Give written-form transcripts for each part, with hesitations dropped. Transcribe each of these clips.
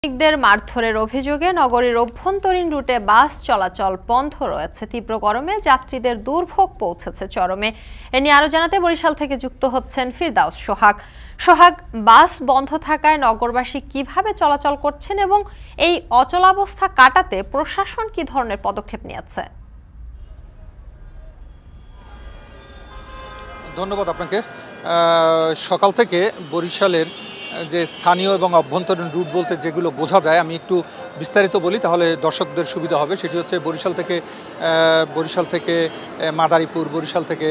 শ্রমিকদের মারধরের অভিযোগে নগরীর অভ্যন্তরীণ রুটে বাস চলাচল বন্ধ রয়েছে। তীব্র গরমে যাত্রীদের দুর্ভোগ পৌঁছেছে চরমে। এ নিয়ে আরো জানাতে বরিশাল থেকে যুক্ত হচ্ছেন ফিরদাউস সোহাগ। সোহাগ, বাস বন্ধ থাকায় নগরবাসী কিভাবে চলাচল করছেন এবং এই অচলাবস্থা কাটাতে প্রশাসন কি ধরনের পদক্ষেপ নিয়েছে? ধন্যবাদ আপনাকে। সকাল থেকে বরিশালের যে স্থানীয় এবং অভ্যন্তরীণ রুট বলতে যেগুলো বোঝা যায়, আমি একটু বিস্তারিত বলি তাহলে দর্শকদের সুবিধা হবে। সেটি হচ্ছে বরিশাল থেকে মাদারীপুর, বরিশাল থেকে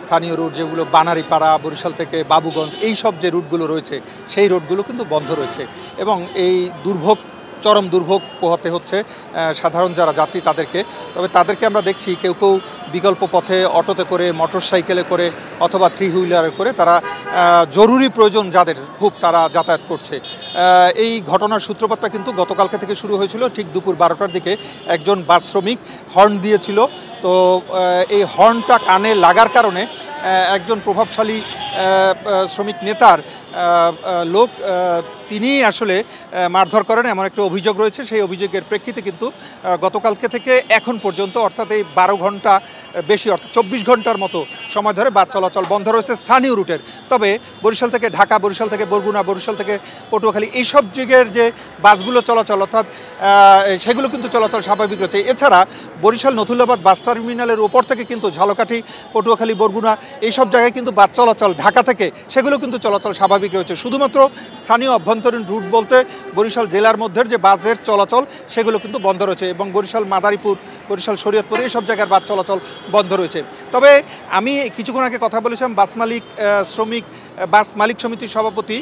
স্থানীয় রুট যেগুলো বানারীপাড়া, বরিশাল থেকে বাবুগঞ্জ, এই সব যে রুটগুলো রয়েছে সেই রুটগুলো কিন্তু বন্ধ রয়েছে এবং এই চরম দুর্ভোগ পোহাতে হচ্ছে সাধারণ যারা যাত্রী তাদেরকে আমরা দেখছি কেউ বিকল্প পথে অটোতে করে, মোটর সাইকেলে করে অথবা 3 হুইলারে করে তারা জরুরি প্রয়োজন যাদের খুব তারা যাতায়াত করছে। এই ঘটনার সূত্রপাতটা কিন্তু গতকালকে থেকে শুরু হয়েছিল। ঠিক দুপুর 12টার দিকে একজন বাস শ্রমিক হর্ন দিয়েছিল। তো এই হর্নটা কানে লাগার কারণে একজন প্রভাবশালী শ্রমিক নেতার লোক তিনি আসলে মারধর করেন এমন একটা অভিযোগ রয়েছে। সেই অভিযোগের প্রেক্ষিতে কিন্তু গতকালকে থেকে এখন পর্যন্ত অর্থাৎ এই 12 ঘন্টা বেশি অর্থাৎ 24 ঘন্টার মতো সময় ধরে বাস চলাচল বন্ধ রয়েছে স্থানীয় রুটের। তবে বরিশাল থেকে ঢাকা, বরিশাল থেকে বরগুনা, বরিশাল থেকে পটুয়াখালী এইসব দিকের যে বাসগুলো চলাচল অর্থাৎ সেগুলো কিন্তু চলাচল স্বাভাবিক রয়েছে। এছাড়া বরিশাল নথুল্লাবাদ বাস টার্মিনালের ওপর থেকে কিন্তু ঝালকাঠি, পটুয়াখালী, বরগুনা এইসব জায়গায় কিন্তু বাস চলাচল ঢাকা থেকে সেগুলো কিন্তু চলাচল স্বাভাবিক রয়েছে। শুধুমাত্র স্থানীয় অভ্যন্তরীণ রুট বলতে বরিশাল জেলার মধ্যে যে বাসের চলাচল সেগুলো কিন্তু বন্ধ রয়েছে এবং বরিশাল মাদারীপুর, বরিশাল শরীয়তপুর এইসব জায়গার বাস চলাচল বন্ধ রয়েছে। তবে আমি কিছুক্ষণ আগে কথা বলেছিলাম বাস মালিক সমিতির সভাপতি,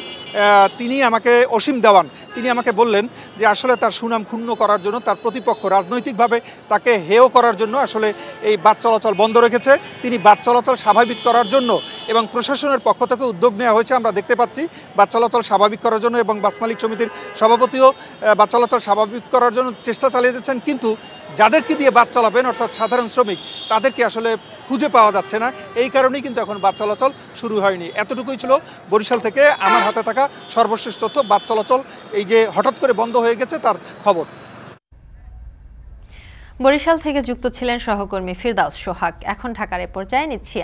তিনি আমাকে অসীম দেওয়ান, তিনি আমাকে বললেন যে আসলে তার সুনাম ক্ষুণ্ণ করার জন্য তার প্রতিপক্ষ রাজনৈতিকভাবে তাকে হেয় করার জন্য আসলে এই বাস চলাচল বন্ধ রেখেছে। তিনি বাস চলাচল স্বাভাবিক করার জন্য এবং প্রশাসনের পক্ষ থেকে উদ্যোগ নেওয়া হয়েছে আমরা দেখতে পাচ্ছি বাস চলাচল স্বাভাবিক করার জন্য, এবং বাস মালিক সমিতির সভাপতিও বাস চলাচল স্বাভাবিক করার জন্য চেষ্টা চালিয়ে যাচ্ছেন। কিন্তু যাদেরকে দিয়ে বাস চালাবেন অর্থাৎ সাধারণ শ্রমিক তাদেরকে আসলে খুঁজে পাওয়া যাচ্ছে না। এই কারণেই কিন্তু এখন বাস চলাচল শুরু হয়নি। এতটুকুই ছিল বরিশাল থেকে আমার হাতে থাকা সর্বশেষ তথ্য। বাস চলাচল এই যে হঠাৎ করে বন্ধ হয়ে গেছে তার খবর। বরিশাল থেকে যুক্ত ছিলেন সহকর্মী ফিরদাউস সোহাগ। এখন ঢাকার এ পর্যায়ে নিচ্ছি